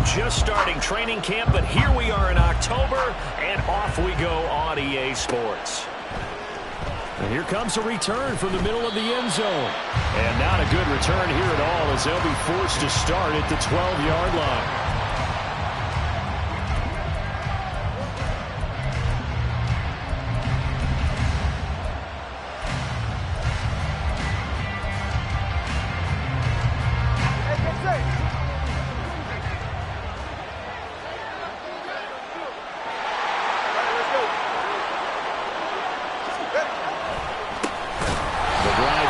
just starting training camp, but here we are in October, and off we go on EA Sports. And here comes a return from the middle of the end zone. And not a good return here at all, as they'll be forced to start at the 12-yard line.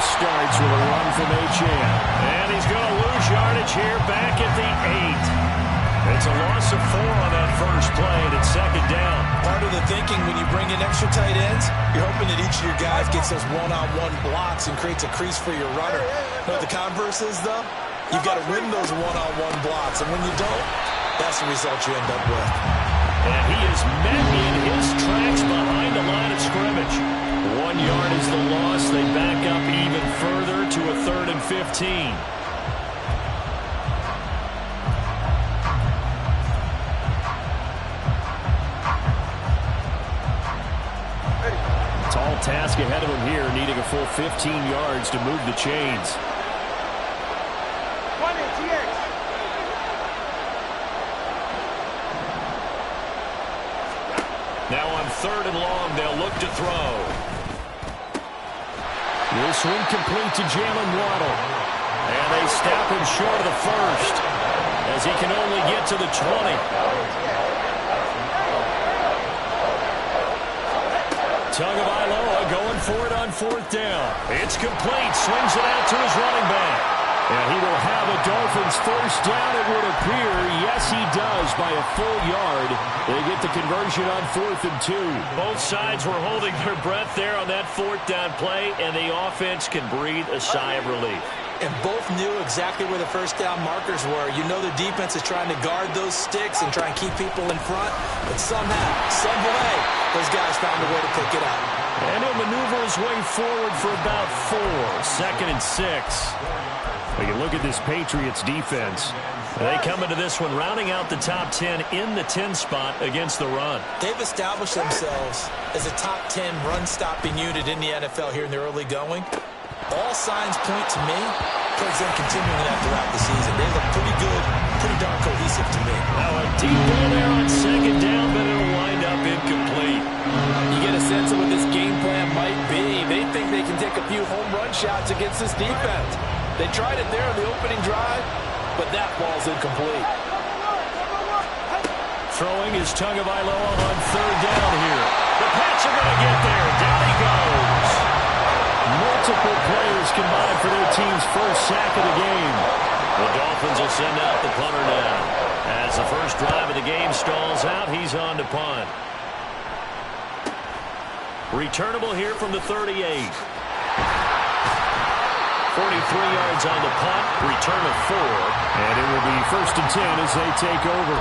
Starts with a run from Achane. And he's going to lose yardage here back at the 8. It's a loss of 4 on that first play, and it's second down. Part of the thinking when you bring in extra tight ends, you're hoping that each of your guys gets those one-on-one blocks and creates a crease for your runner. You know what the converse is, though? You've got to win those one-on-one blocks, and when you don't, that's the result you end up with. And he is met in his tracks behind the line of scrimmage. 1 yard is the loss. They back up even further to a 3rd and 15. Tall task ahead of him here, needing a full 15 yards to move the chains. Now on 3rd and long, they'll look to throw. This one complete to Jalen Waddle. And they stop him short of the first, as he can only get to the 20. Tagovailoa going for it on 4th down. It's complete. Swings it out to his running back. And he will have a Dolphins first down, it would appear. Yes, he does, by a full yard. They get the conversion on 4th and 2. Both sides were holding their breath there on that 4th down play, and the offense can breathe a sigh of relief. And both knew exactly where the first down markers were. You know the defense is trying to guard those sticks and try and keep people in front. But somehow, some way, those guys found a way to pick it up. And he'll maneuver his way forward for about 4. 2nd and 6. Well, you look at this Patriots defense. They come into this one rounding out the top 10 in the 10 spot against the run. They've established themselves as a top 10 run-stopping unit in the NFL here in the early going. All signs point to me towards them continuing that throughout the season. They look pretty good, pretty darn cohesive to me. Now a deep ball there on 2nd down, but it'll wind up incomplete. You get a sense of what this game plan might be. They think they can take a few home run shots against this defense. They tried it there on the opening drive, but that ball's incomplete. Throwing is Tagovailoa on 3rd down here. The Pats are going to get there. Down he goes. Multiple players combined for their team's first sack of the game. The Dolphins will send out the punter now. As the first drive of the game stalls out, he's on to punt. Returnable here from the 38. 43 yards on the punt, return of 4. And it will be 1st and 10 as they take over.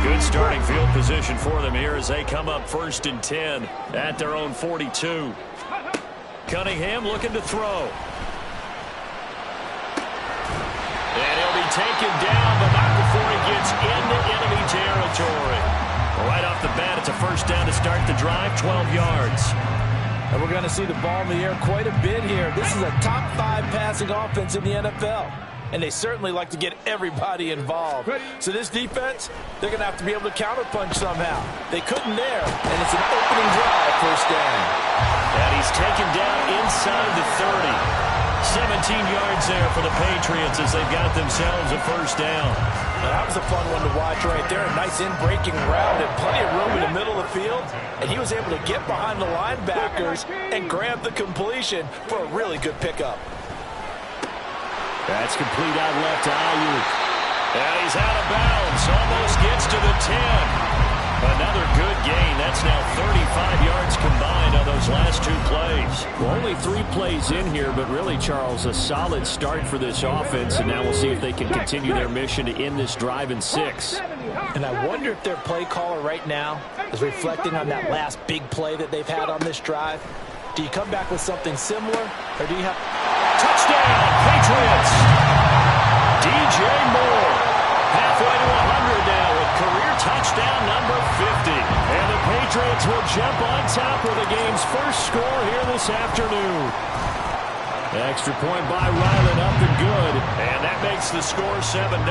Good starting field position for them here as they come up 1st and 10 at their own 42. Cunningham looking to throw. And he'll be taken down, but not before he gets into enemy territory. Right off the bat, it's a first down to start the drive, 12 yards. And we're going to see the ball in the air quite a bit here. This is a top 5 passing offense in the NFL. And they certainly like to get everybody involved. So this defense, they're going to have to be able to counterpunch somehow. They couldn't there, and it's an opening drive, first down. And he's taken down inside the 30. 17 yards there for the Patriots as they've got themselves a first down. Now, that was a fun one to watch right there. A nice in-breaking route and plenty of room in the middle of the field. And he was able to get behind the linebackers and grab the completion for a really good pickup. That's complete out left to Ayuk. And he's out of bounds. Almost gets to the 10. Another good gain. That's now 35 yards combined on those last 2 plays. Well, only 3 plays in here, but really, Charles, a solid start for this offense. And now we'll see if they can continue their mission to end this drive in 6. And I wonder if their play caller right now is reflecting on that last big play that they've had on this drive. Do you come back with something similar, or do you have... Touchdown, Patriots! DJ Moore, halfway to 100 now with career touchdown number 50. And the Patriots will jump on top of the game's first score here this afternoon. Extra point by Ryland, up and good. And that makes the score 7-0.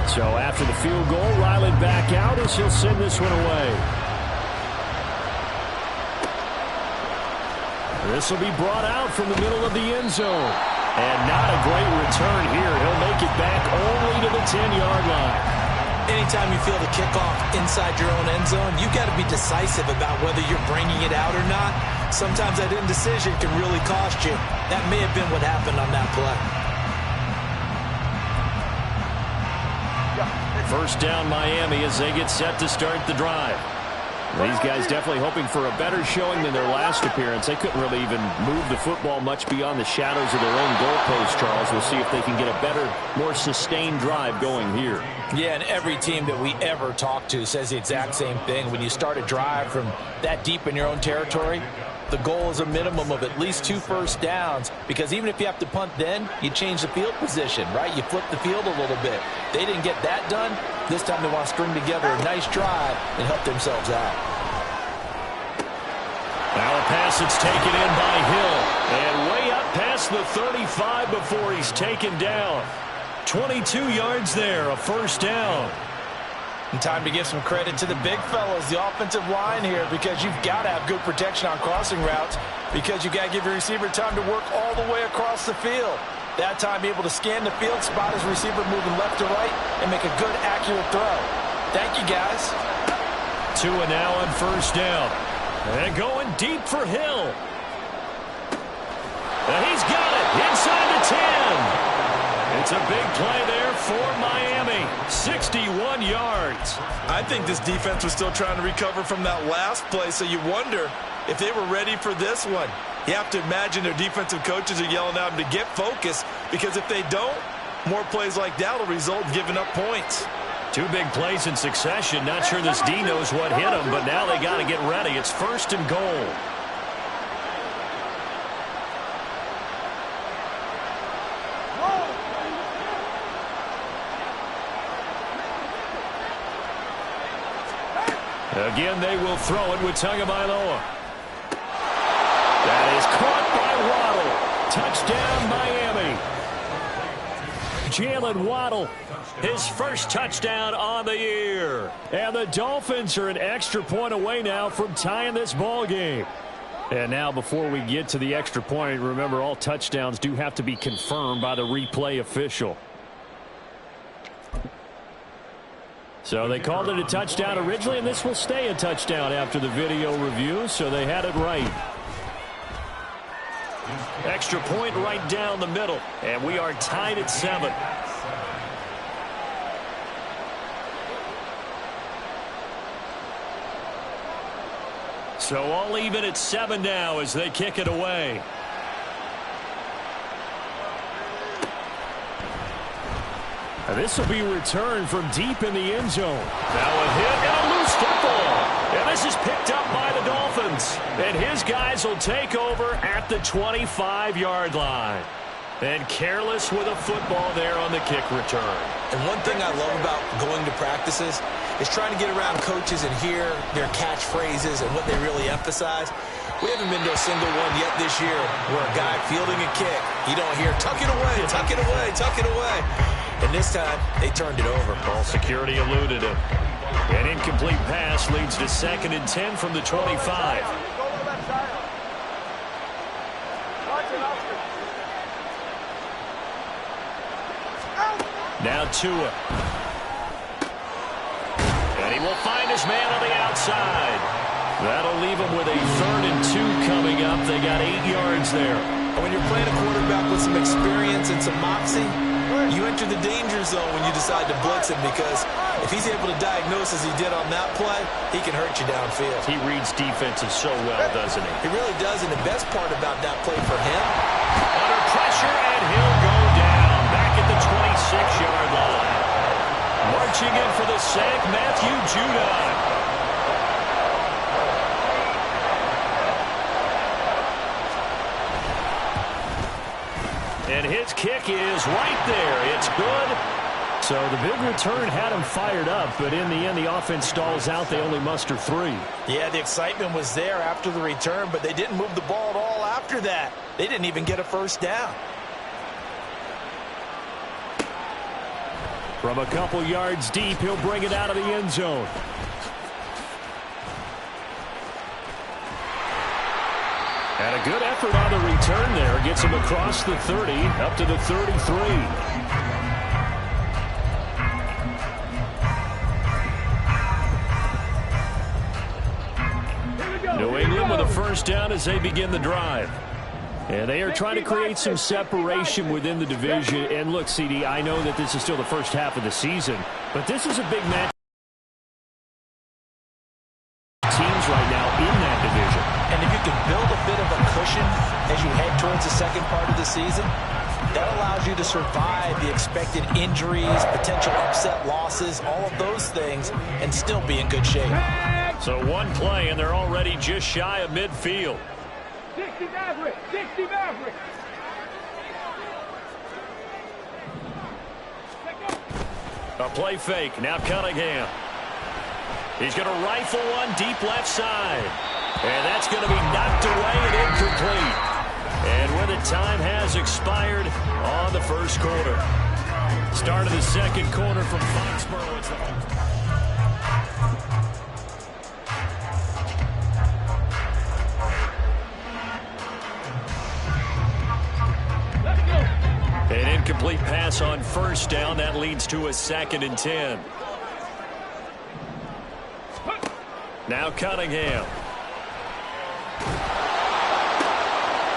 So after the field goal, Ryland back out as he'll send this one away. This will be brought out from the middle of the end zone. And not a great return here. He'll make it back only to the 10-yard line. Anytime you feel the kickoff inside your own end zone, you've got to be decisive about whether you're bringing it out or not. Sometimes that indecision can really cost you. That may have been what happened on that play. First down, Miami, as they get set to start the drive. These guys definitely hoping for a better showing than their last appearance. They couldn't really even move the football much beyond the shadows of their own goalpost, Charles. We'll see if they can get a better, more sustained drive going here. Yeah, and every team that we ever talk to says the exact same thing. When you start a drive from that deep in your own territory, the goal is a minimum of at least 2 first downs, because even if you have to punt then, you change the field position, right? You flip the field a little bit. They didn't get that done. This time they want to string together a nice drive and help themselves out. Now a pass that's taken in by Hill. And way up past the 35 before he's taken down. 22 yards there, a first down. And time to give some credit to the big fellas, the offensive line here, because you've got to have good protection on crossing routes, because you've got to give your receiver time to work all the way across the field. That time, be able to scan the field, spot his receiver moving left to right, and make a good, accurate throw. Thank you, guys. Tua now on first down. And going deep for Hill. And he's got it inside the 10. It's a big play there for Miami. 61 yards. I think this defense was still trying to recover from that last play, so you wonder if they were ready for this one. You have to imagine their defensive coaches are yelling at them to get focused, because if they don't, more plays like that will result in giving up points. 2 big plays in succession. Not sure this D knows what hit him, but now they got to get ready. It's first and goal. Again, they will throw it with Tagovailoa. That is caught by Waddle. Touchdown, Miami. Jalen Waddle, his first touchdown on the year. And the Dolphins are an extra point away now from tying this ball game. And now, before we get to the extra point, remember, all touchdowns do have to be confirmed by the replay official. So they called it a touchdown originally, and this will stay a touchdown after the video review, so they had it right. Extra point right down the middle, and we are tied at 7. So all even at 7 now as they kick it away. This will be returned from deep in the end zone. Now a hit and a loose football. And this is picked up by the Dolphins. And his guys will take over at the 25-yard line. And careless with a football there on the kick return. And one thing I love about going to practices is trying to get around coaches and hear their catchphrases and what they really emphasize. We haven't been to a single one yet this year where a guy fielding a kick, you don't hear, tuck it away, tuck it away, tuck it away. And this time, they turned it over. Ball security eluded him. An incomplete pass leads to 2nd and 10 from the 25. Now Tua. And he will find his man on the outside. That'll leave him with a 3rd and 2 coming up. They got 8 yards there. And when you're playing a quarterback with some experience and some moxie, you enter the danger zone when you decide to blitz him, because if he's able to diagnose as he did on that play, he can hurt you downfield. He reads defenses so well, doesn't he? He really does, and the best part about that play for him, under pressure, and he'll go down. Back at the 26. 6-yard line. Marching in for the sack, Matthew Judon. And his kick is right there. It's good. So the big return had him fired up, but in the end, the offense stalls out. They only muster 3. Yeah, the excitement was there after the return, but they didn't move the ball at all after that. They didn't even get a first down. From a couple yards deep, he'll bring it out of the end zone. And a good effort on the return there. Gets him across the 30, up to the 33. New England with a first down as they begin the drive. And they are trying to create some separation within the division. And look, CD, I know that this is still the first half of the season, but this is a big match. Teams right now in that division. And if you can build a bit of a cushion as you head towards the second part of the season, that allows you to survive the expected injuries, potential upset losses, all of those things, and still be in good shape. So one play, and they're already just shy of midfield. 60 Maverick! 60 Maverick! A play fake. Now Cunningham. He's going to rifle one deep left side. And that's going to be knocked away and incomplete. And when the time has expired on the first quarter. Start of the second quarter from Foxborough. It's the An incomplete pass on first down. That leads to a 2nd and 10. Now Cunningham.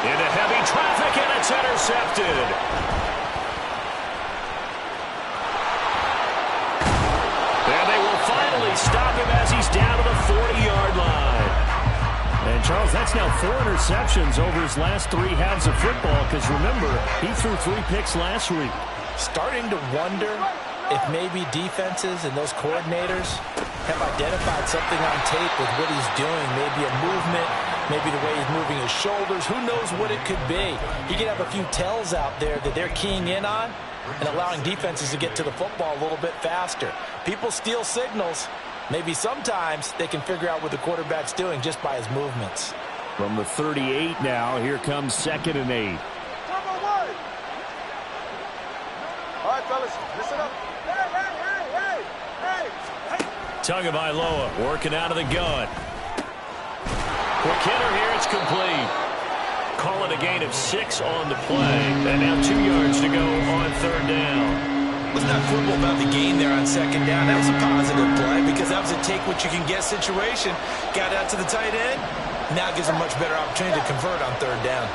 Into heavy traffic, and it's intercepted. And they will finally stop him as he's down to the 40-yard line. And, Charles, that's now 4 interceptions over his last 3 halves of football, because, remember, he threw 3 picks last week. Starting to wonder if maybe defenses and those coordinators have identified something on tape with what he's doing. Maybe a movement, maybe the way he's moving his shoulders. Who knows what it could be? He could have a few tells out there that they're keying in on and allowing defenses to get to the football a little bit faster. People steal signals. Maybe sometimes they can figure out what the quarterback's doing just by his movements. From the 38 now, here comes 2nd and 8. All right, fellas, listen up. Hey. Tagovailoa working out of the gun. Quick hitter here, it's complete. Call it a gain of 6 on the play. And now 2 yards to go on 3rd down. Let's not quibble about the gain there on 2nd down. That was a positive play because that was a take-what-you-can-get situation. Got out to the tight end. Now gives him a much better opportunity to convert on 3rd down.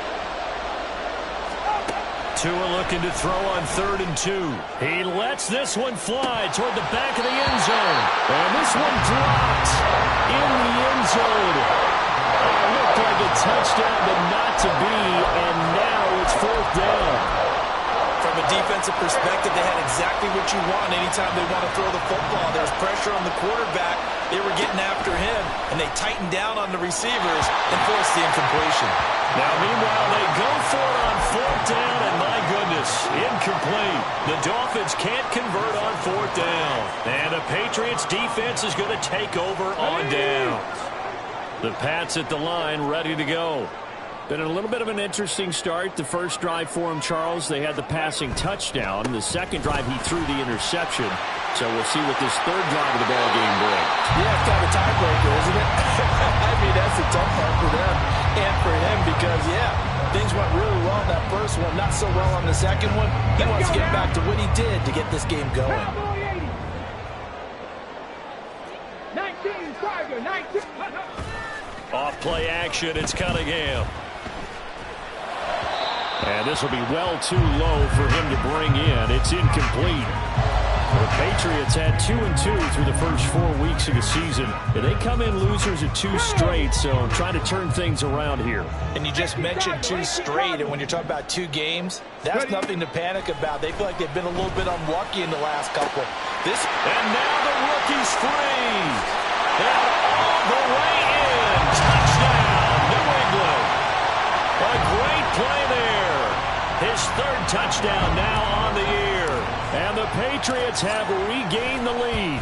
Tua looking to throw on 3rd and 2. He lets this one fly toward the back of the end zone. And this one dropped in the end zone. It looked like a touchdown, but not to be. And now it's 4th down. From a defensive perspective, they had exactly what you want anytime they want to throw the football. There's pressure on the quarterback. They were getting after him, and they tightened down on the receivers and forced the incompletion. Now, meanwhile, they go for it on 4th down, and my goodness, incomplete. The Dolphins can't convert on 4th down. And the Patriots defense is going to take over on downs. The Pats at the line, ready to go. Been a little bit of an interesting start. The first drive for him, Charles, they had the passing touchdown. The second drive, he threw the interception. So we'll see what this 3rd drive of the ball game brings. Yeah, it's kind of a tiebreaker, isn't it? I mean, that's the tough part for them and for him because, yeah, things went really well in that first one, not so well on the second one. He wants to get back to what he did to get this game going. 19, Tiger, 19. Off play action, it's Cunningham. And this will be well too low for him to bring in. It's incomplete. The Patriots had 2-2 through the first 4 weeks of the season. And they come in losers at 2 straight, so trying to turn things around here. And you just mentioned 2 straight, and when you're talking about 2 games, that's nothing to panic about. They feel like they've been a little bit unlucky in the last couple. And now the rookie's free. And all the way in. Touchdown, New England. A great play there. His 3rd touchdown now on the year. And the Patriots have regained the lead.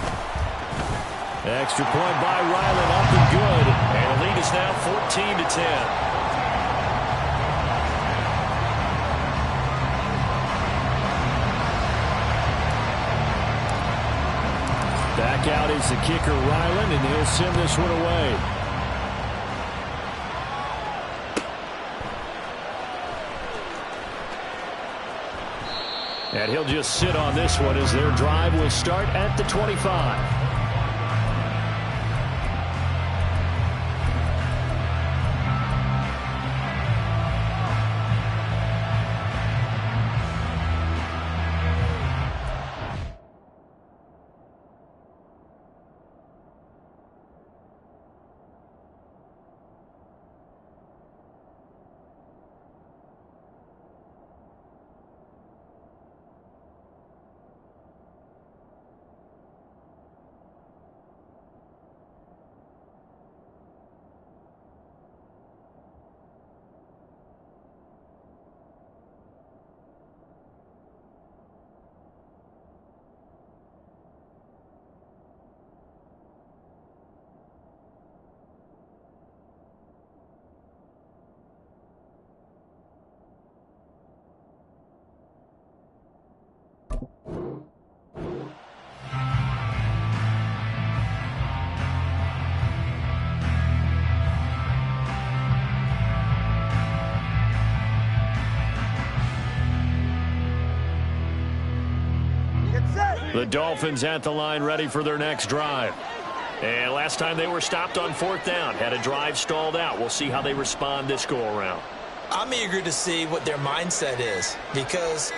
Extra point by Ryland up and good. And the lead is now 14-10. Back out is the kicker, Ryland, and he'll send this one away. And he'll just sit on this one as their drive will start at the 25. The Dolphins at the line ready for their next drive. And last time they were stopped on 4th down. Had a drive stalled out. We'll see how they respond this go-around. I'm eager to see what their mindset is, because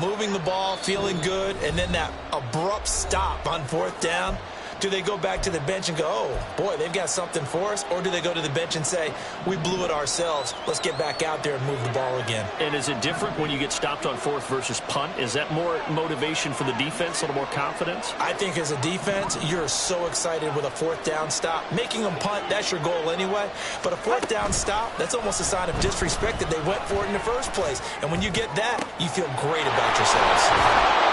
moving the ball, feeling good, and then that abrupt stop on 4th down, do they go back to the bench and go, oh, boy, they've got something for us? Or do they go to the bench and say, we blew it ourselves, let's get back out there and move the ball again? And is it different when you get stopped on 4th versus punt? Is that more motivation for the defense, a little more confidence? I think as a defense, you're so excited with a 4th down stop. Making them punt, that's your goal anyway. But a 4th down stop, that's almost a sign of disrespect that they went for it in the first place. And when you get that, you feel great about yourselves.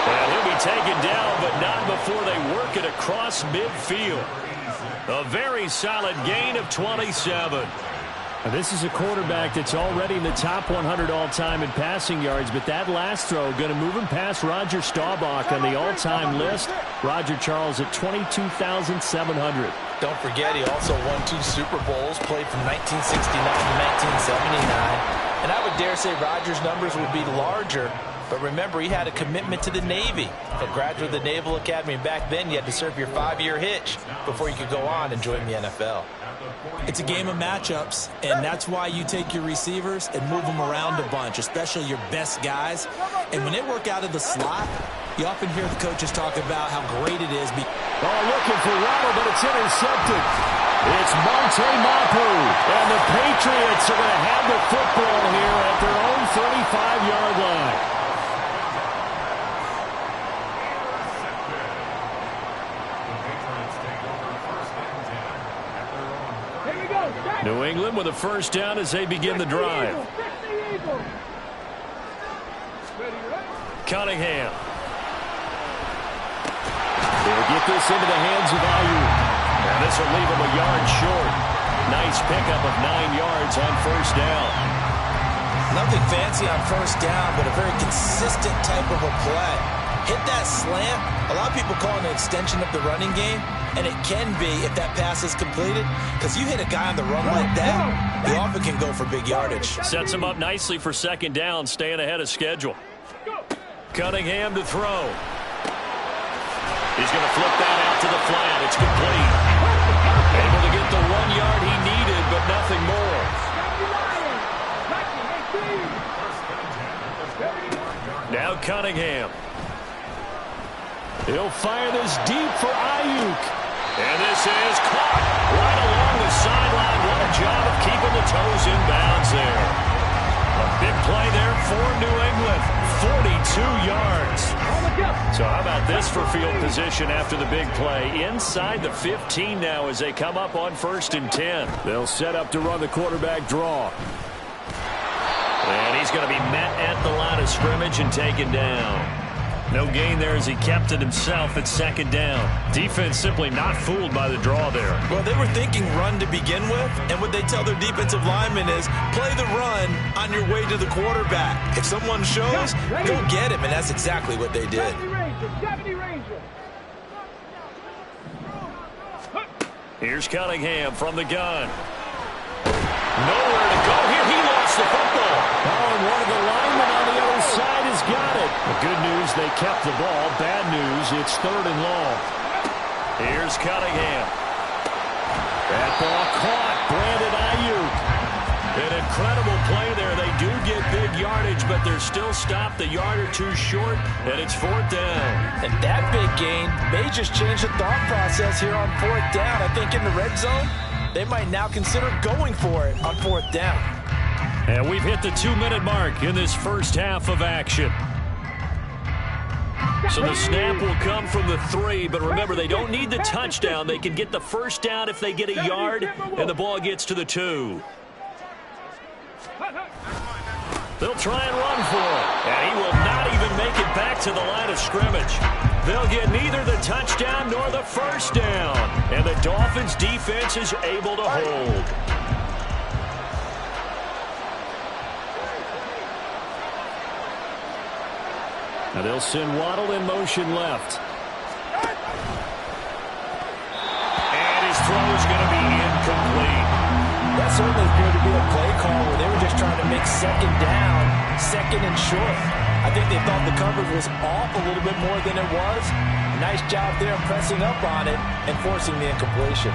And he'll be taken down, but not before they work it across midfield. A very solid gain of 27. Now, this is a quarterback that's already in the top 100 all-time in passing yards, but that last throw going to move him past Roger Staubach on the all-time list. Roger Charles at 22,700. Don't forget, he also won 2 Super Bowls, played from 1969 to 1979. And I would dare say Roger's numbers would be larger. But remember, he had a commitment to the Navy. A graduate of the Naval Academy. Back then, you had to serve your 5-year hitch before you could go on and join the NFL. It's a game of matchups, and that's why you take your receivers and move them around a bunch, especially your best guys. And when they work out of the slot, you often hear the coaches talk about how great it is. Looking for Waddle, but it's intercepted. It's Monte Mapu, and the Patriots are going to have the football here at their own 35-yard line. New England with a first down as they begin the drive. Cunningham. They'll get this into the hands of Ayuk. And this will leave him a yard short. Nice pickup of 9 yards on first down. Nothing fancy on first down, but a very consistent type of a play. Hit that slant. A lot of people call it an extension of the running game, and it can be if that pass is completed, because you hit a guy on the run like that, you often can go for big yardage. Sets him up nicely for second down, staying ahead of schedule. Cunningham to throw. He's going to flip that out to the flat. It's complete. Able to get the 1 yard he needed, but nothing more. Now Cunningham. He'll fire this deep for Ayuk. And this is caught right along the sideline. What a job of keeping the toes in bounds there. A big play there for New England. 42 yards. So how about this for field position after the big play? Inside the 15 now as they come up on 1st and 10. They'll set up to run the quarterback draw. And he's going to be met at the line of scrimmage and taken down. No gain there as he kept it himself at 2nd down. Defense simply not fooled by the draw there. Well, they were thinking run to begin with, and what they tell their defensive linemen is play the run on your way to the quarterback. If someone shows, go get him, and that's exactly what they did. Here's Cunningham from the gun. Nowhere to go here. He lost the football. Oh, and one of the linemen on the other side has got it. The good news, they kept the ball. Bad news, it's 3rd and long. Here's Cunningham. That ball caught. Brandon Ayuk. An incredible play there. They do get big yardage, but they're still stopped a yard or two short, and it's 4th down. And that big gain may just change the thought process here on 4th down. I think in the red zone, they might now consider going for it on 4th down. And we've hit the 2-minute mark in this first half of action. So the snap will come from the 3, but remember, they don't need the touchdown. They can get the 1st down if they get a yard, and the ball gets to the 2. They'll try and run for it, and he will not even make it back to the line of scrimmage. They'll get neither the touchdown nor the 1st down, and the Dolphins' defense is able to hold. Now they'll send Waddle in motion left. And his throw is going to be incomplete. That certainly appeared to be a play call where they were just trying to make 2nd down, 2nd and short. I think they thought the coverage was off a little bit more than it was. Nice job there pressing up on it and forcing the incompletion.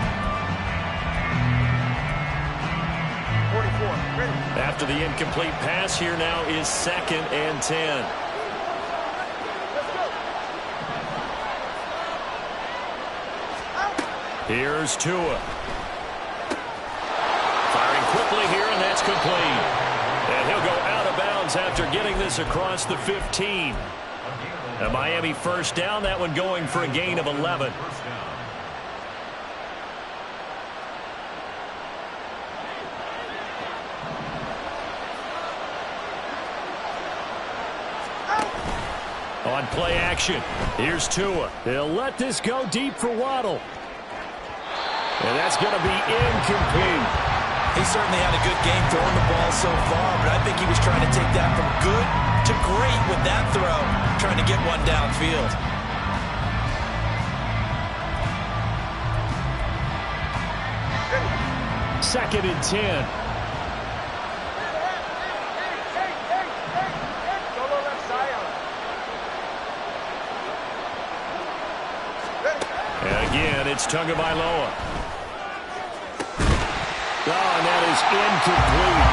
44, ready. After the incomplete pass, here now is 2nd and 10. Here's Tua. Firing quickly here, and that's complete. And he'll go out of bounds after getting this across the 15. A Miami 1st down, that one going for a gain of 11. On play action, here's Tua. They'll let this go deep for Waddle. And that's going to be incomplete. He certainly had a good game throwing the ball so far, but I think he was trying to take that from good to great with that throw, trying to get one downfield. 2nd and 10. And again, it's Tagovailoa. Oh, and that is incomplete.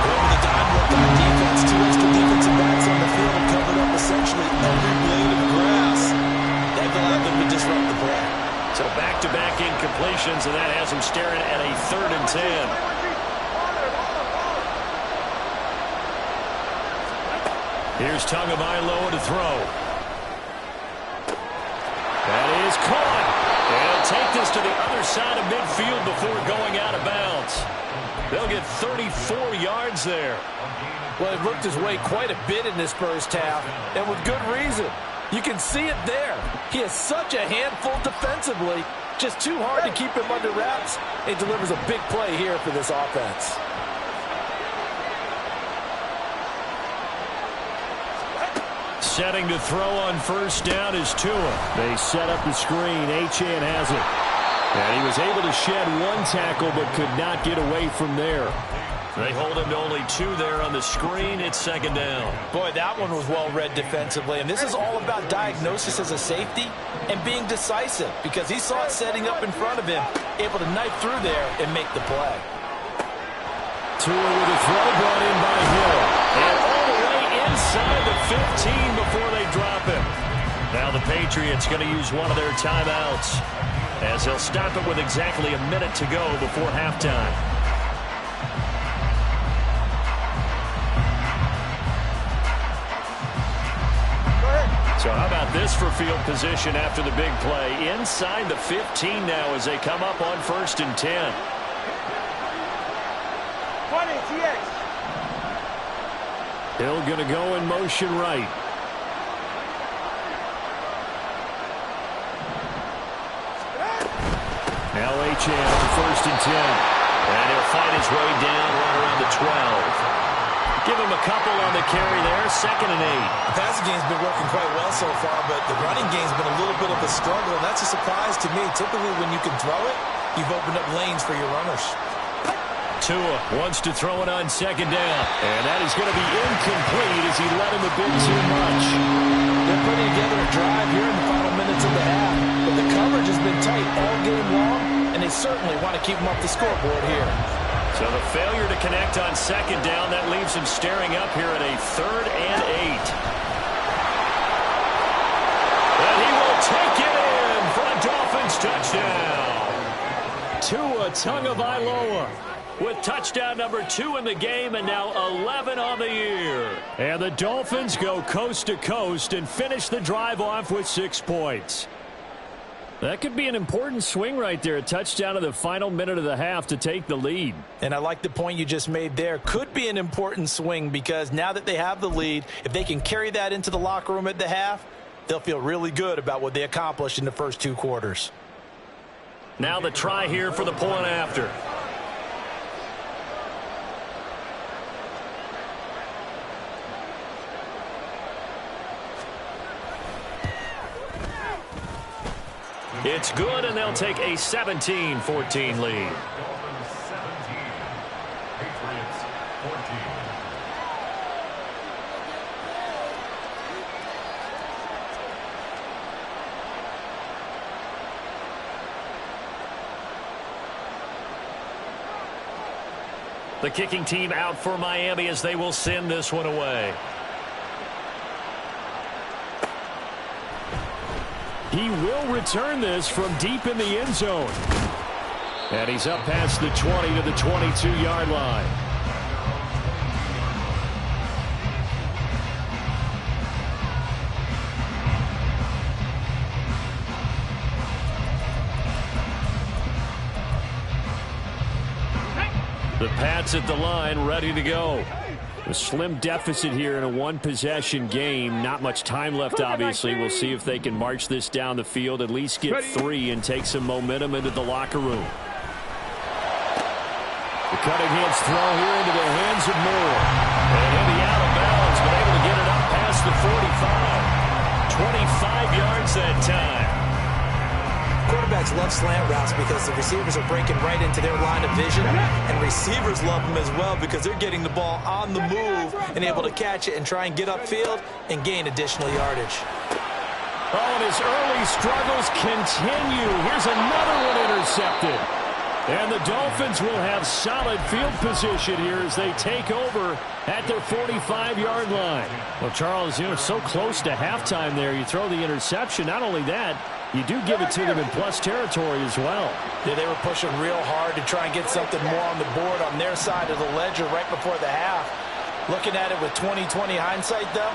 Over the dime look on defense, 2 extra defensive backs on the field and covered up essentially every blade of grass. That allowed them to disrupt the play. So back-to-back incompletions, and that has them staring at a 3rd and 10. Here's Tagovailoa to throw. That is caught. And take this to the other side of midfield before going out of bounds. They'll get 34 yards there. Well, it looked his way quite a bit in this first half, and with good reason. You can see it there. He has such a handful defensively. Just too hard to keep him under wraps. It delivers a big play here for this offense. Setting to throw on 1st down is Tua. They set up the screen. Achane has it. And he was able to shed one tackle but could not get away from there. They hold him to only 2 there on the screen. It's 2nd down. Boy, that one was well read defensively. And this is all about diagnosis as a safety and being decisive because he saw it setting up in front of him, able to knife through there and make the play. Tua with a throw brought in by Hill. And all the way inside the 15 before they drop him. Now the Patriots going to use one of their timeouts as they'll stop it with exactly a minute to go before halftime. So how about this for field position after the big play? Inside the 15 now as they come up on 1st and 10. 20, TX. Hill going to go in motion right. Now Achane on 1st and 10. And he'll find his way down right around the 12. Give him a couple on the carry there. 2nd and 8. The passing game's been working quite well so far, but the running game's been a little bit of a struggle, and that's a surprise to me. Typically, when you can throw it, you've opened up lanes for your runners. Tua wants to throw it on 2nd down. And that is going to be incomplete as he led him a bit too much. They're putting together a drive here in the final minutes of the half, but the coverage has been tight all game long, and they certainly want to keep them off the scoreboard here. So the failure to connect on 2nd down, that leaves him staring up here at a 3rd and 8. And he will take it in for a Dolphins touchdown. Tua Tagovailoa with touchdown number 2 in the game and now 11 on the year. And the Dolphins go coast to coast and finish the drive off with 6 points. That could be an important swing right there. A touchdown in the final minute of the half to take the lead. And I like the point you just made there. Could be an important swing because now that they have the lead, if they can carry that into the locker room at the half, they'll feel really good about what they accomplished in the first 2 quarters. Now the try here for the point after. It's good, and they'll take a 17-14 lead. The kicking team out for Miami as they will send this one away. He will return this from deep in the end zone. And he's up past the 20 to the 22-yard line. The Pats at the line, ready to go. A slim deficit here in a one-possession game. Not much time left, obviously. We'll see if they can march this down the field, at least get 3 and take some momentum into the locker room. The cutting-edge throw here into the hands of Moore. And he'll be out of bounds, but able to get it up past the 45. 25 yards that time. Quarterbacks love slant routes because the receivers are breaking right into their line of vision, and receivers love them as well because they're getting the ball on the move and able to catch it and try and get upfield and gain additional yardage. Oh, and his early struggles continue. Here's another one intercepted. And the Dolphins will have solid field position here as they take over at their 45-yard line. Well, Charles, you know, so close to halftime there. You throw the interception. Not only that, you do give it to them in plus territory as well. Yeah, they were pushing real hard to try and get something more on the board on their side of the ledger right before the half. Looking at it with 20/20 hindsight, though,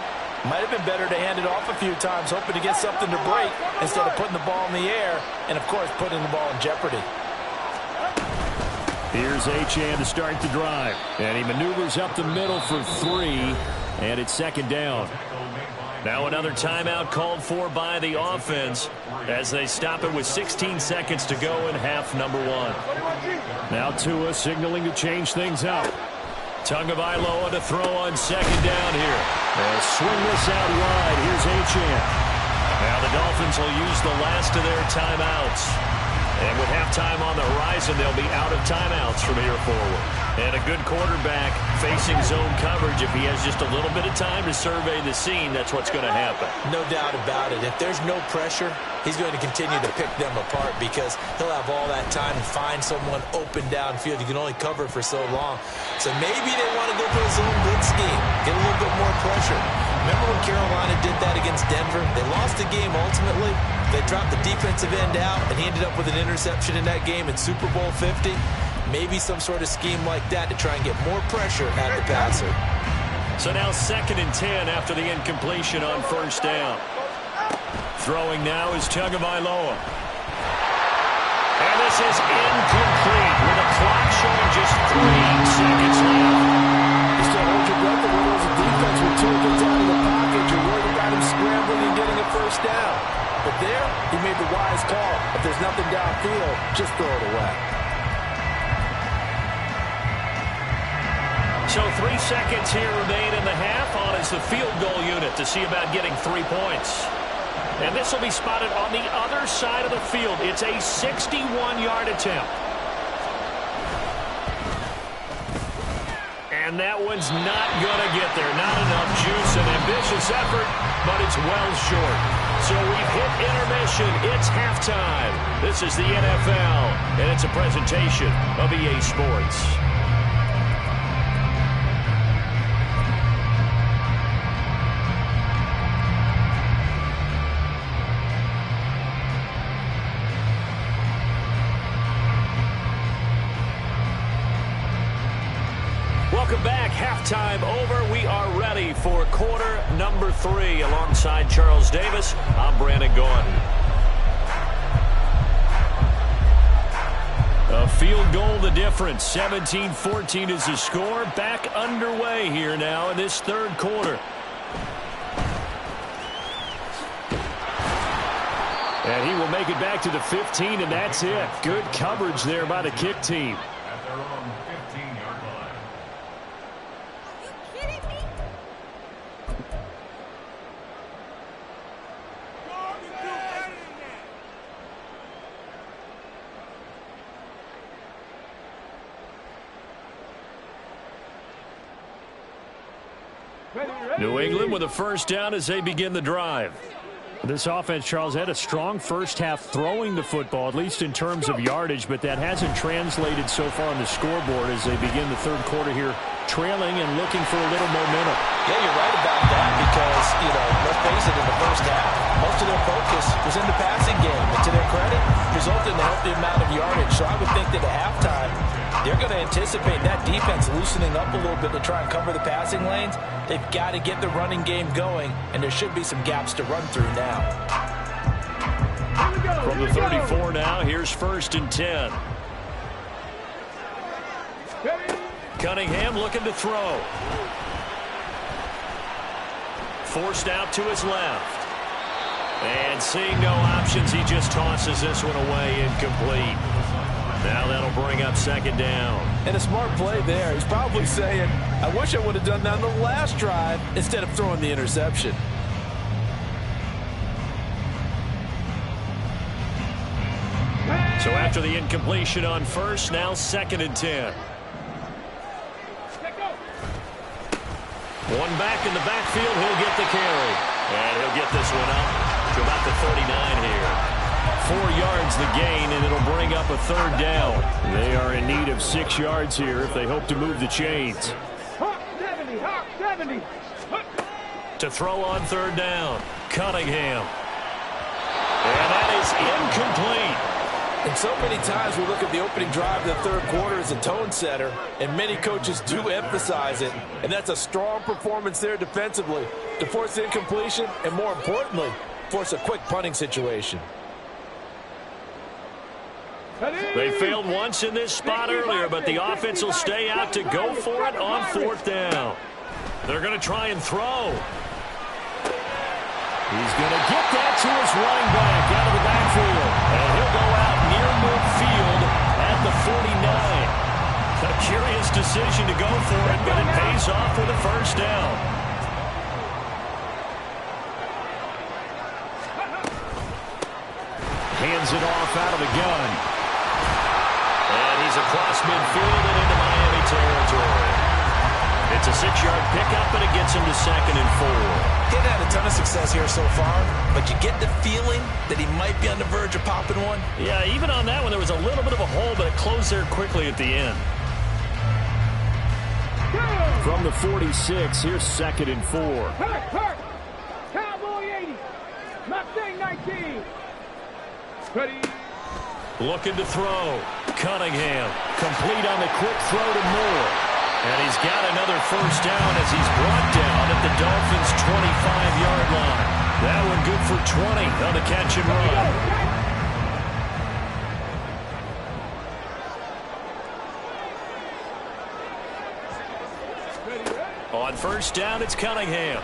might have been better to hand it off a few times, hoping to get something to break instead of putting the ball in the air and, of course, putting the ball in jeopardy. Here's Achane to start the drive. And he maneuvers up the middle for 3, and it's 2nd down. Now another timeout called for by the offense as they stop it with 16 seconds to go in half number 1. Now Tua signaling to change things up. Tagovailoa to throw on 2nd down here. They'll swing this out wide. Here's Achane. Now the Dolphins will use the last of their timeouts. And with halftime on the horizon, they'll be out of timeouts from here forward. And a good quarterback facing zone coverage, if he has just a little bit of time to survey the scene, that's what's going to happen. No doubt about it. If there's no pressure, he's going to continue to pick them apart because he'll have all that time to find someone open downfield. You can only cover for so long. So maybe they want to go for a zone blitz scheme, get a little bit more pressure. Remember when Carolina did that against Denver? They lost the game ultimately. They dropped the defensive end out, and he ended up with an interception in that game in Super Bowl 50. Maybe some sort of scheme like that to try and get more pressure at the passer. So now 2nd and 10 after the incompletion on first down. Throwing now is Tagovailoa. And this is incomplete with a clock showing just 3 seconds left. You still hold your breath when there's a defense with 2 gets out of the pocket. You're worried about him scrambling and getting a first down. But there, he made the wise call. If there's nothing downfield, just throw it away. So 3 seconds here remain in the half on as the field goal unit to see about getting 3 points. And this will be spotted on the other side of the field. It's a 61-yard attempt. And that one's not going to get there. Not enough juice. An ambitious effort, but it's well short. So we've hit intermission. It's halftime. This is the NFL, and it's a presentation of EA Sports. Welcome back. Halftime over. We are ready for quarter number 3. Alongside Charles Davis, I'm Brandon Gaudin. A field goal the difference. 17-14 is the score. Back underway here now in this 3rd quarter. And he will make it back to the 15, and that's it. Good coverage there by the kick team. New England with a first down as they begin the drive. This offense, Charles, had a strong first half throwing the football, at least in terms of yardage, but that hasn't translated so far on the scoreboard as they begin the 3rd quarter here, trailing and looking for a little momentum. Yeah, you're right about that because, let's face it, in the first half, most of their focus was in the passing game. And to their credit, resulted in a healthy amount of yardage. So I would think that at halftime, they're going to anticipate that defense loosening up a little bit to try and cover the passing lanes. They've got to get the running game going, and there should be some gaps to run through now. From the 34 now, here's 1st and 10. Cunningham looking to throw. Forced out to his left. And seeing no options, he just tosses this one away, incomplete. Now that'll bring up 2nd down. And a smart play there. He's probably saying, I wish I would have done that on the last drive instead of throwing the interception. So after the incompletion on first, now 2nd and 10. One back in the backfield, he'll get the carry. And he'll get this one up to about the 39 here. 4 yards the gain, and it'll bring up a 3rd down. They are in need of 6 yards here if they hope to move the chains. Hawk 70, Hawk 70. To throw on 3rd down, Cunningham. And that is incomplete. And so many times we look at the opening drive of the 3rd quarter as a tone setter, and many coaches do emphasize it, and that's a strong performance there defensively to force incompletion and, more importantly, force a quick punting situation. They failed once in this spot earlier, but the offense will stay out to go for it on 4th down. They're going to try and throw. He's going to get that to his running back out of the backfield. And he'll go out near midfield at the 49. A curious decision to go for it, but it pays off with a first down. Hands it off out of the gun. And he's across midfield and into Miami territory. It's a 6-yard pickup, and it gets him to 2nd and 4. He hasn't had a ton of success here so far, but you get the feeling that he might be on the verge of popping one. Yeah, even on that one, there was a little bit of a hole, but it closed there quickly at the end. From the 46, here's 2nd and 4. Hurt. Cowboy 80. Mustang 19. Ready. Looking to throw. Cunningham. Complete on the quick throw to Moore. And he's got another first down as he's brought down at the Dolphins' 25-yard line. That one good for 20 on the catch and run. On first down, it's Cunningham.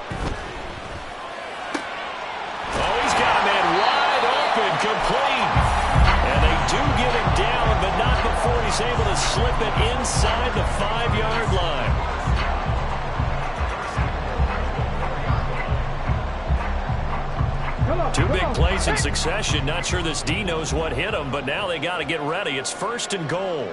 Oh, he's got a man wide open, complete. And they do get him down, but not before he's able to slip it inside the 5-yard line. Two big plays in succession. Not sure this D knows what hit him, but now they got to get ready. It's 1st and goal.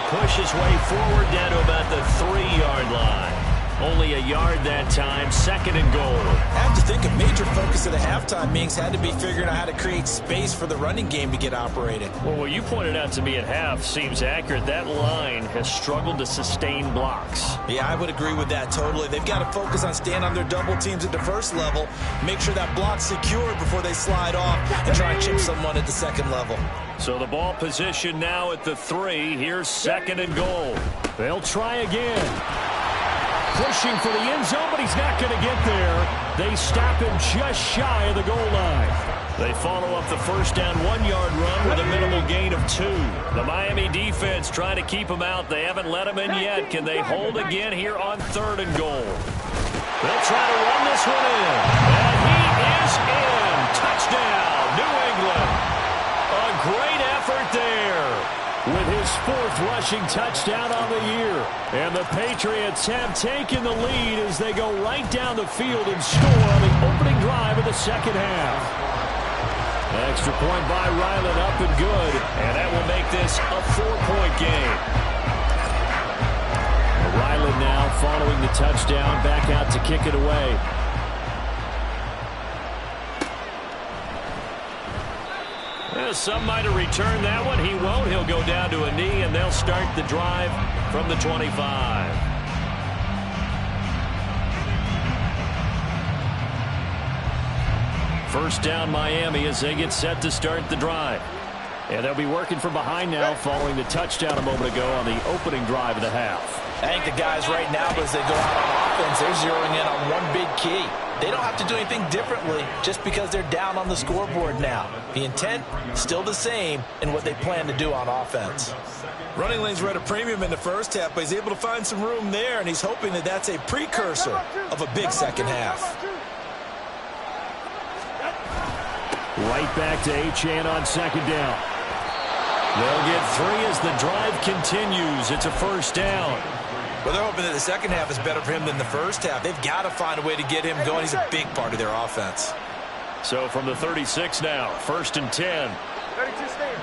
Push his way forward down to about the 3-yard line. Only a yard that time, 2nd and goal. I have to think a major focus of the halftime meetings had to be figuring out how to create space for the running game to get operated. Well, what you pointed out to me at half seems accurate. That line has struggled to sustain blocks. Yeah, I would agree with that totally. They've got to focus on staying on their double teams at the first level, make sure that block's secured before they slide off and try and chip someone at the second level. So the ball position now at the 3. Here's 2nd and goal. They'll try again. Pushing for the end zone, but he's not going to get there. They stop him just shy of the goal line. They follow up the first down 1-yard run with a minimal gain of 2. The Miami defense trying to keep him out. They haven't let him in yet. Can they hold again here on 3rd and goal? They'll try to run this one in. And he is in. Touchdown, New England. A great effort there. With his 4th rushing touchdown on the year. And the Patriots have taken the lead as they go right down the field and score on the opening drive of the second half. Extra point by Ryland, up and good. And that will make this a 4-point game. Ryland now following the touchdown, back out to kick it away. Some might have returned that one. He won't. He'll go down to a knee, and they'll start the drive from the 25. First down, Miami, as they get set to start the drive. And they'll be working from behind now following the touchdown a moment ago on the opening drive of the half. I think the guys right now, as they go out on offense, they're zeroing in on one big key. They don't have to do anything differently just because they're down on the scoreboard now. The intent still the same in what they plan to do on offense. Running lanes were at a premium in the first half, but he's able to find some room there, and he's hoping that that's a precursor of a big second half. Right back to Achane on 2nd down. They'll get 3 as the drive continues. It's a first down. Well, they're hoping that the second half is better for him than the first half. They've got to find a way to get him going. He's a big part of their offense. So from the 36 now, 1st and 10. 32 stand.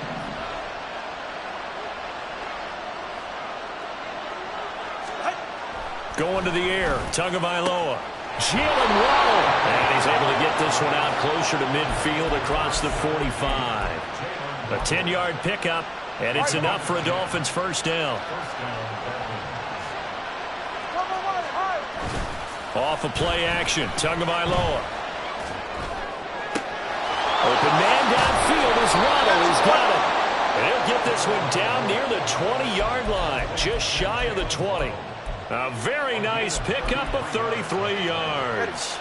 Going to the air, Tagovailoa. Jalen Waddle. And he's able to get this one out closer to midfield across the 45. A 10-yard pickup, and it's enough for a Dolphins first down. Off of play action, Tagovailoa. Open man downfield is Waddle. He's got it. And he'll get this one down near the 20-yard line, just shy of the 20. A very nice pickup of 33 yards.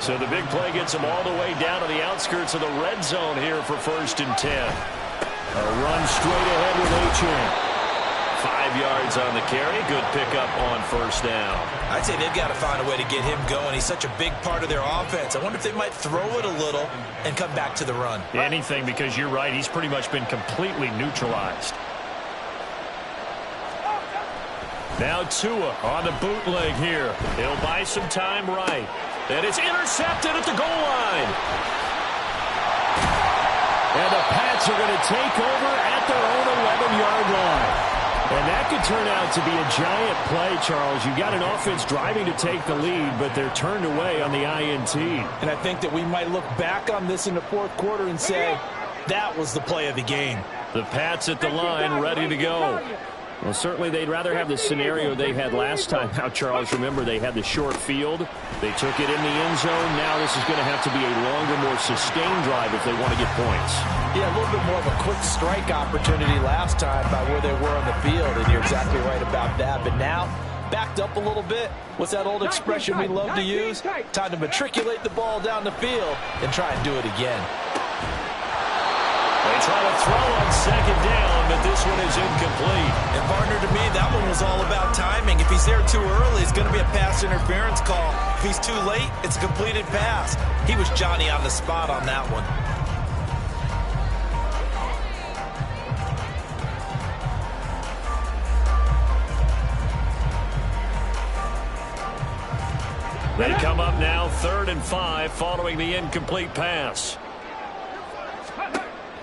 So the big play gets him all the way down to the outskirts of the red zone here for 1st and 10. A run straight ahead with Achane. 5 yards on the carry. Good pickup on first down. I'd say they've got to find a way to get him going. He's such a big part of their offense. I wonder if they might throw it a little and come back to the run. Anything, because you're right. He's pretty much been completely neutralized. Now Tua on the bootleg here. He'll buy some time right. And it's intercepted at the goal line. And the pass Patriots are going to take over at their own 11-yard line. And that could turn out to be a giant play, Charles. You've got an offense driving to take the lead, but they're turned away on the INT. And I think that we might look back on this in the fourth quarter and say, that was the play of the game. The Pats at the line, ready to go. Well, certainly they'd rather have the scenario they had last time. Now, Charles, remember, they had the short field. They took it in the end zone. Now this is going to have to be a longer, more sustained drive if they want to get points. Yeah, a little bit more of a quick strike opportunity last time by where they were on the field, and you're exactly right about that. But now, backed up a little bit. What's that old expression we love to use? Time to matriculate the ball down the field and try and do it again. They try to throw on second down, but this one is incomplete. And partner, to me, that one was all about timing. If he's there too early, it's going to be a pass interference call. If he's too late, it's a completed pass. He was Johnny on the spot on that one. They come up now 3rd and 5 following the incomplete pass.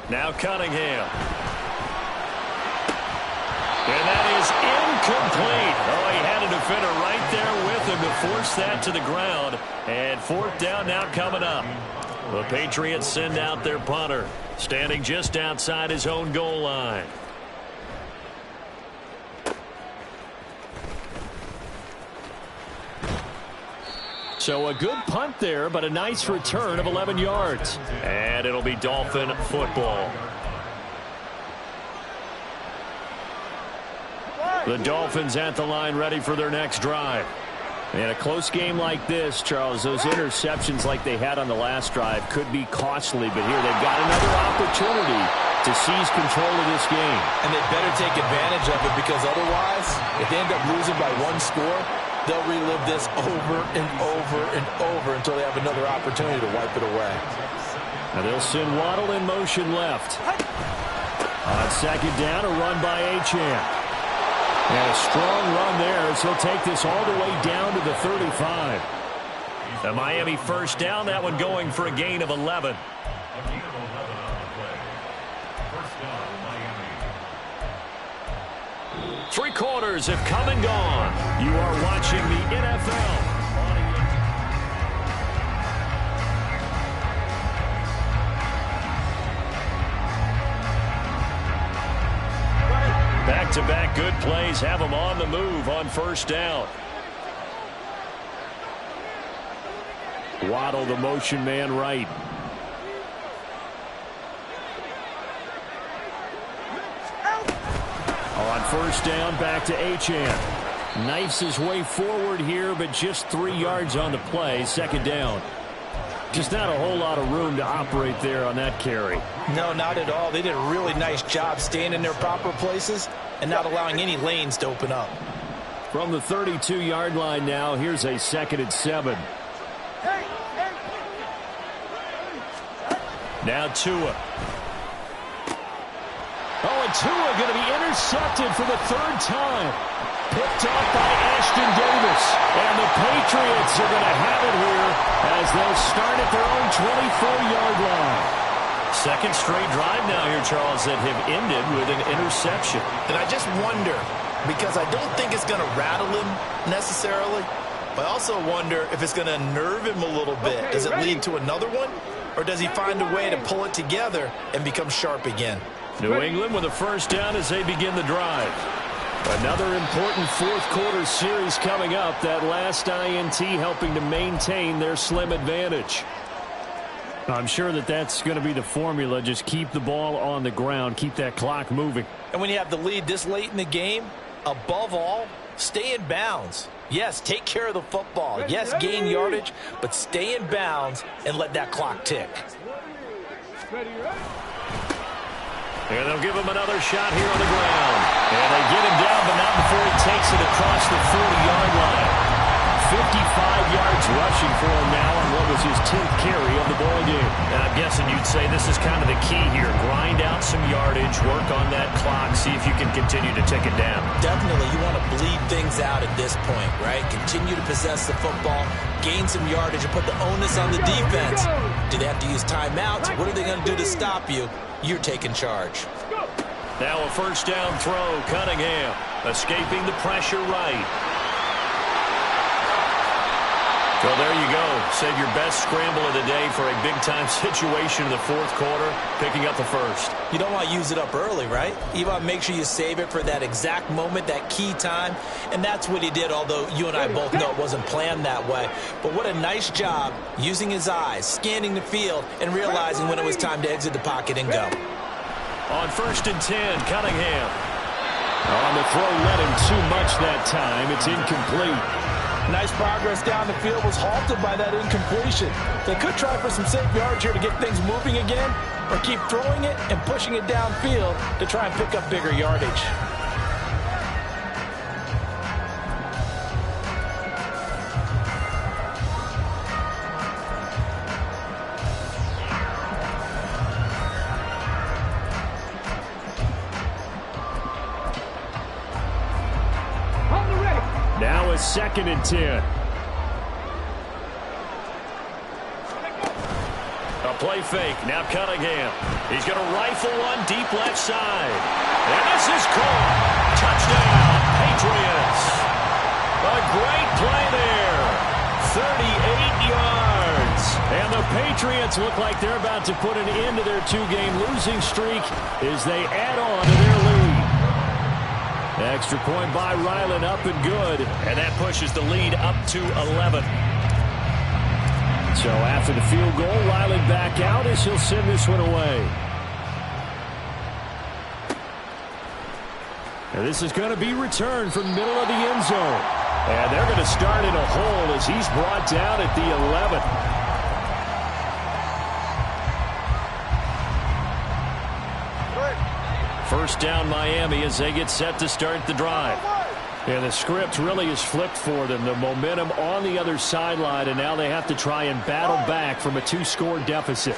Now Cunningham. And that is incomplete. Oh, he had a defender right there with him to force that to the ground. And 4th down now coming up. The Patriots send out their punter, standing just outside his own goal line. So a good punt there, but a nice return of 11 yards. And it'll be Dolphin football. The Dolphins at the line ready for their next drive. And a close game like this, Charles, those interceptions like they had on the last drive could be costly. But here they've got another opportunity to seize control of this game. And they better take advantage of it, because otherwise, if they end up losing by one score, they'll relive this over and over and over until they have another opportunity to wipe it away. Now they'll send Waddle in motion left. On second down, a run by Achane. And a strong run there as he'll take this all the way down to the 35. The Miami first down, that one going for a gain of 11. Three quarters have come and gone. You are watching the NFL. Back-to-back good plays have them on the move on first down. Waddle, the motion man right. On first down, back to Achane. Knifes his way forward here, but just 3 yards on the play. Second down. Just not a whole lot of room to operate there on that carry. No, not at all. They did a really nice job staying in their proper places and not allowing any lanes to open up. From the 32-yard line now, here's a 2nd and 7. Now Tua. Oh, and Tua going to be intercepted for the 3rd time. Picked off by Ashton Davis. And the Patriots are going to have it here as they'll start at their own 24-yard line. Second straight drive now here, Charles, that have ended with an interception. And I just wonder, because I don't think it's going to rattle him necessarily, but I also wonder if it's going to nerve him a little bit. Okay, does it lead to another one? Or does he find a way to pull it together and become sharp again? New England with a first down as they begin the drive. Another important fourth quarter series coming up. That last INT helping to maintain their slim advantage. I'm sure that that's going to be the formula. Just keep the ball on the ground. Keep that clock moving. And when you have the lead this late in the game, above all, stay in bounds. Yes, take care of the football. Yes, gain yardage, but stay in bounds and let that clock tick. And they'll give him another shot here on the ground. And they get him down, but not before he takes it across the 40-yard line. yards rushing for him now on what was his 10th carry of the ball game. And I'm guessing you'd say this is kind of the key here. Grind out some yardage, work on that clock, see if you can continue to tick it down. Definitely, you want to bleed things out at this point, right? Continue to possess the football, gain some yardage, and put the onus on the defense. Do they have to use timeouts? What are they going to do to stop you? You're taking charge. Now a first down throw. Cunningham escaping the pressure right. So there you go. Save your best scramble of the day for a big-time situation in the fourth quarter, picking up the first. You don't want to use it up early, right? You want to make sure you save it for that exact moment, that key time. And that's what he did, although you and I both know it wasn't planned that way. But what a nice job using his eyes, scanning the field, and realizing when it was time to exit the pocket and go. On 1st and 10, Cunningham. On the throw, led him too much that time. It's incomplete. Nice progress down the field, was halted by that incompletion. They could try for some safe yards here to get things moving again, or keep throwing it and pushing it downfield to try and pick up bigger yardage. Now a 2nd and 10. A play fake. Now Cunningham. He's going to rifle one deep left side. And this is caught. Touchdown, Patriots. A great play there. 38 yards. And the Patriots look like they're about to put an end to their 2-game losing streak as they add on to their lead. Extra point by Ryland, up and good. And that pushes the lead up to 11. So after the field goal, Ryland back out as he'll send this one away. And this is going to be returned from the middle of the end zone. And they're going to start in a hole as he's brought down at the 11. First down Miami as they get set to start the drive. And the script really is flipped for them. The momentum on the other sideline, and now they have to try and battle back from a 2-score deficit.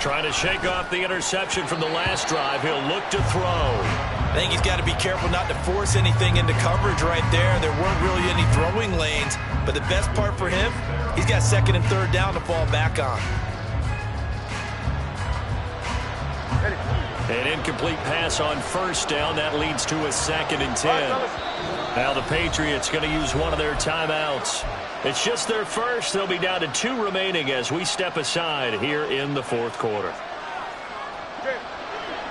Trying to shake off the interception from the last drive. He'll look to throw. I think he's got to be careful not to force anything into coverage right there. There weren't really any throwing lanes. But the best part for him, he's got 2nd and 3rd down to fall back on. An incomplete pass on 1st down. That leads to a 2nd and 10. Now the Patriots going to use one of their timeouts. It's just their first. They'll be down to 2 remaining as we step aside here in the fourth quarter.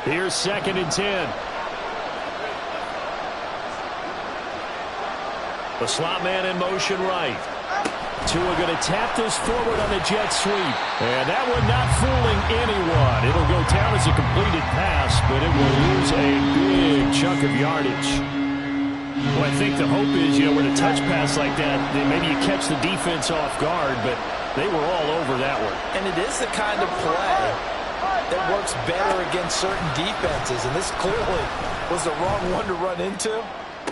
Here's 2nd and 10. The slot man in motion right. Tua going to tap this forward on the jet sweep. And that one not fooling anyone. It'll go down as a completed pass, but it will lose a big chunk of yardage. Well, I think the hope is, with a touch pass like that, then maybe you catch the defense off guard, but they were all over that one. And it is the kind of play that works better against certain defenses, and this clearly was the wrong one to run into.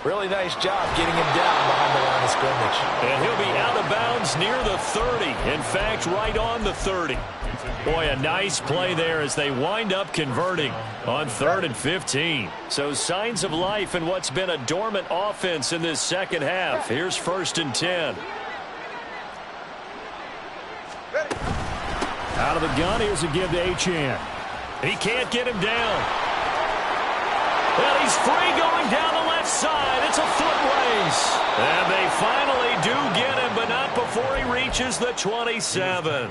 Really nice job getting him down behind the line of scrimmage. And he'll be out of bounds near the 30. In fact, right on the 30. Boy, a nice play there as they wind up converting on 3rd and 15. So signs of life in what's been a dormant offense in this second half. Here's 1st and 10. Out of the gun, here's a give to Achane. He can't get him down. Well, he's free going down the left side. It's a foot race. And they finally do get him, but not before he reaches the 27.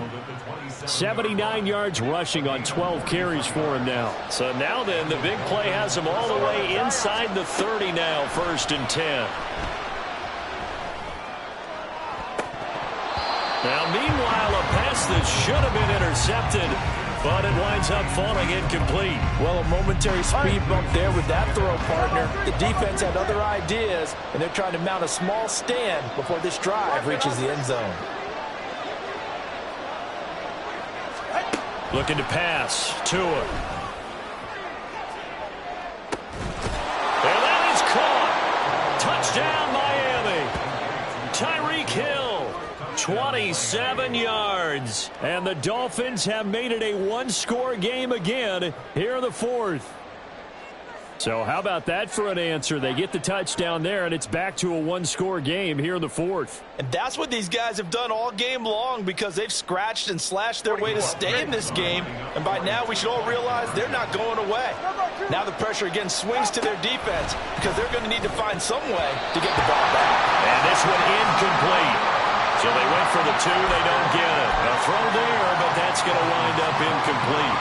79 yards rushing on 12 carries for him now. So now then, the big play has him all the way inside the 30 now, 1st and 10. Now, meanwhile, a pass that should have been intercepted, but it winds up falling incomplete. Well, a momentary speed bump there with that throw, partner. The defense had other ideas, and they're trying to mount a small stand before this drive reaches the end zone. Looking to pass. Tua. And that is caught. Touchdown, Miami. Tyreek 27 yards. And the Dolphins have made it a one-score game again here in the fourth. So how about that for an answer? They get the touchdown there, and it's back to a one-score game here in the fourth. And that's what these guys have done all game long, because they've scratched and slashed their way to stay in this game. And by now, we should all realize they're not going away. Now the pressure again swings to their defense, because they're going to need to find some way to get the ball back. And this one incomplete. So they went for the two. They don't get it. A throw there, but that's going to wind up incomplete.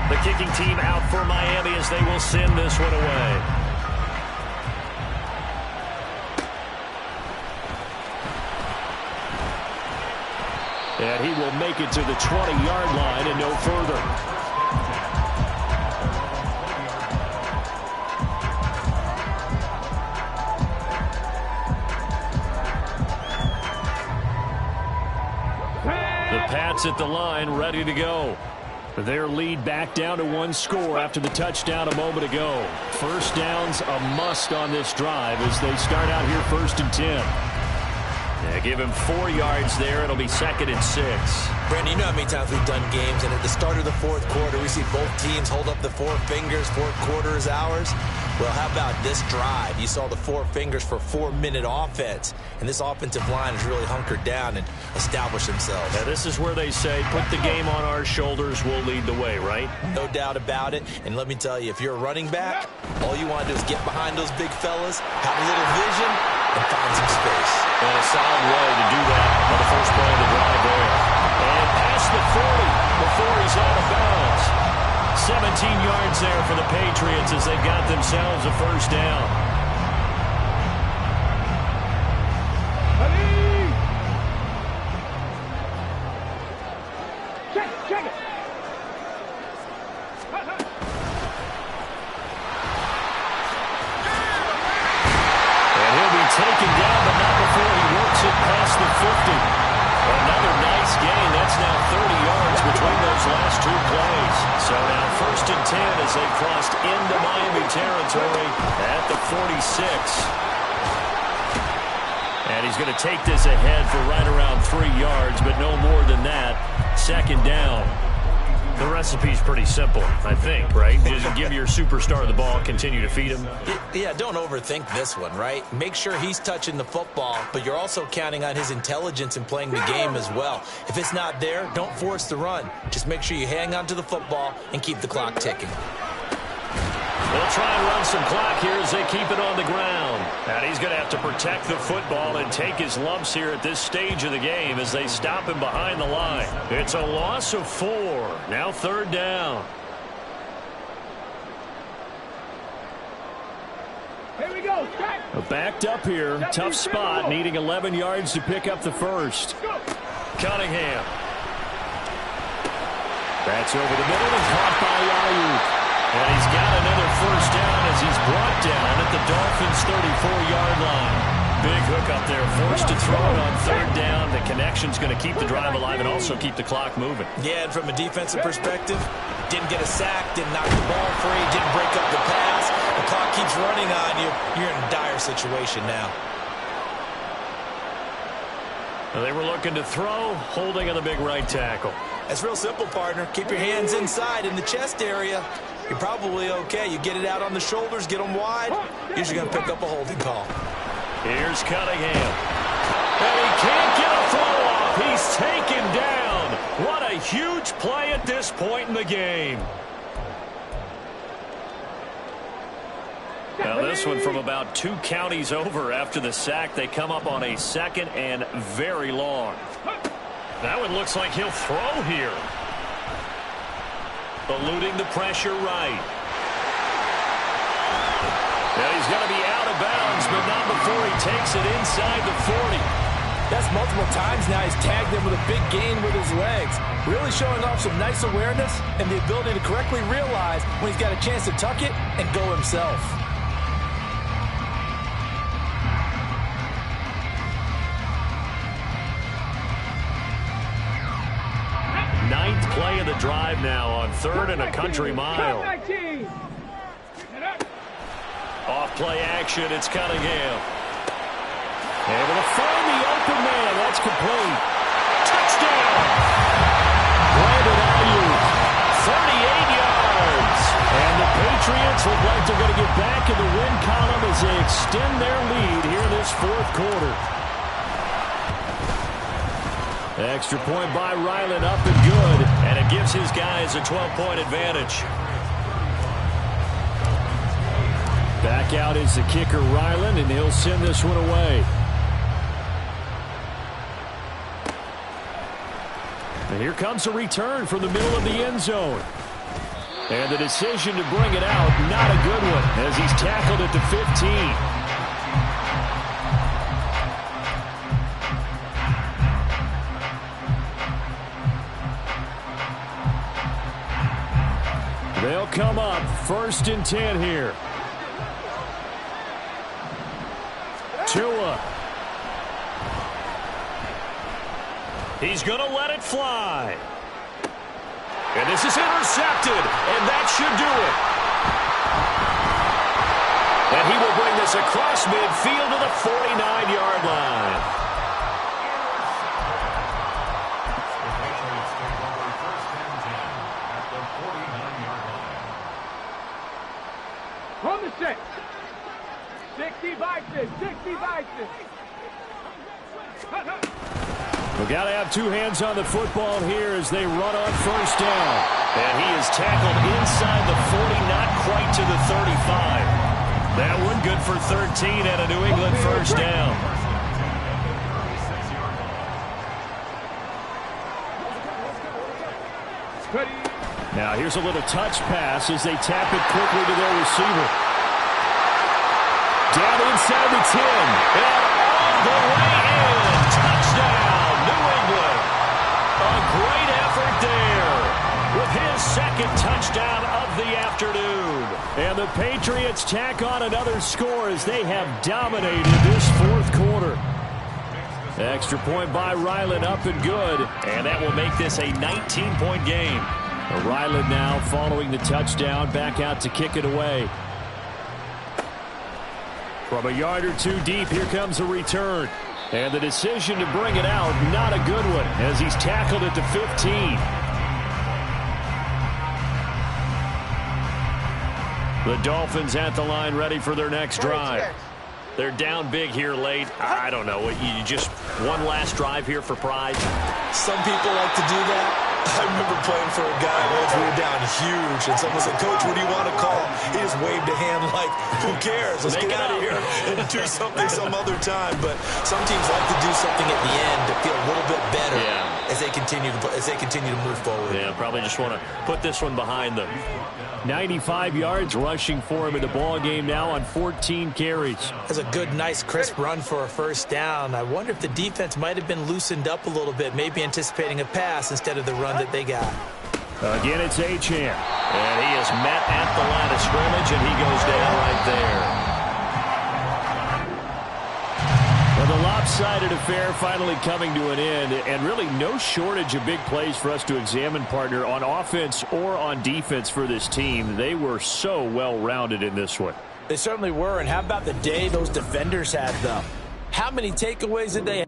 The kicking team out for Miami as they will send this one away. And he will make it to the 20-yard line and no further. The Pats at the line, ready to go. Their lead back down to one score after the touchdown a moment ago. First down's a must on this drive as they start out here 1st and 10. Yeah, give him 4 yards there. It'll be 2nd and 6. Brandon, you know how many times we've done games, and at the start of the fourth quarter, we see both teams hold up the 4 fingers, fourth quarter is ours. Well, how about this drive? You saw the 4 fingers for 4-minute offense, and this offensive line has really hunkered down and established themselves. Now, this is where they say, put the game on our shoulders, we'll lead the way, right? No doubt about it, and let me tell you, if you're a running back, all you want to do is get behind those big fellas, have a little vision, and find some space. And a solid way to do that on the first play of the drive there. And past the 40 before he's out of bounds. 17 yards there for the Patriots as they got themselves a first down. Check it. And he'll be taken down, but not before he works it past the 50. Another nice gain. That's now 30 yards between those last 2 plays. So now 1st and 10 as they crossed into Miami territory at the 46. And he's going to take this ahead for right around 3 yards, but no more than that. 2nd down. The recipe's pretty simple, I think, right? Just give your superstar the ball, continue to feed him. Yeah, don't overthink this one, right? Make sure he's touching the football, but you're also counting on his intelligence in playing the game as well. If it's not there, don't force the run. Just make sure you hang on to the football and keep the clock ticking. They'll try and run some clock here as they keep it on the ground. And he's going to have to protect the football and take his lumps here at this stage of the game as they stop him behind the line. It's a loss of 4. Now 3rd down. Here we go. Backed up here. Tough spot. Needing 11 yards to pick up the first. Cunningham. That's over the middle and caught by Ayuk. And he's got another first down as he's brought down at the Dolphins' 34-yard line. Big hook up there, forced to throw it on 3rd down. The connection's going to keep the drive alive and also keep the clock moving. Yeah, and from a defensive perspective, didn't get a sack, didn't knock the ball free, didn't break up the pass. The clock keeps running on you. You're in a dire situation now. They were looking to throw, holding on the big right tackle. That's real simple, partner. Keep your hands inside in the chest area. You're probably okay. You get it out on the shoulders, get them wide. Usually going to pick up a holding call. Here's Cunningham. And he can't get a throw off. He's taken down. What a huge play at this point in the game. Now this one from about 2 counties over after the sack. They come up on a 2nd and very long. That one looks like he'll throw here. Eluding the pressure right. And he's going to be out of bounds, but not before he takes it inside the 40. That's multiple times now. He's tagged him with a big gain with his legs. Really showing off some nice awareness and the ability to correctly realize when he's got a chance to tuck it and go himself. Ninth play of the drive now on 3rd and a country mile. Off play action, it's Cunningham. Able to find the open man. That's complete. Touchdown! Brandon Ayuk, 38 yards. And the Patriots look like they're going to get back in the win column as they extend their lead here in this fourth quarter. Extra point by Ryland, up and good. And it gives his guys a 12-point advantage. Back out is the kicker, Ryland, and he'll send this one away. And here comes a return from the middle of the end zone. And the decision to bring it out, not a good one, as he's tackled at the 15. They'll come up 1st and 10 here. Tua. He's going to let it fly. And this is intercepted, and that should do it. And he will bring this across midfield to the 49-yard line. From the 6. 60 Vikings, 60 Vikings. We've got to have two hands on the football here as they run on 1st down. And he is tackled inside the 40, not quite to the 35. That one good for 13 and a New England 1st down. Now here's a little touch pass as they tap it quickly to their receiver. Down inside the 10. And all the way in. Touchdown, New England. A great effort there with his 2nd touchdown of the afternoon. And the Patriots tack on another score as they have dominated this 4th quarter. Extra point by Ryland, up and good. And that will make this a 19-point game. Ryland now following the touchdown, back out to kick it away. From a yard or two deep, here comes a return. And the decision to bring it out, not a good one, as he's tackled at the 15. The Dolphins at the line, ready for their next drive. They're down big here late. I don't know. You just one last drive here for pride. Some people like to do that. I remember playing for a guy once we were down huge, and someone said, "Coach, what do you want to call?" He just waved a hand like, "Who cares? Let's get out of here and do something some other time." But some teams like to do something at the end to feel a little bit better as they continue to move forward. Yeah, probably just want to put this one behind them. 95 yards rushing for him in the ball game now on 14 carries. That's a good, nice, crisp run for a 1st down. I wonder if the defense might have been loosened up a little bit, maybe anticipating a pass instead of the run that they got. Again, it's Achane. And he is met at the line of scrimmage, and he goes down right there. Well, the lopsided affair finally coming to an end, and really no shortage of big plays for us to examine, partner, on offense or on defense for this team. They were so well-rounded in this one. They certainly were, and how about the day those defenders had, though? How many takeaways did they have?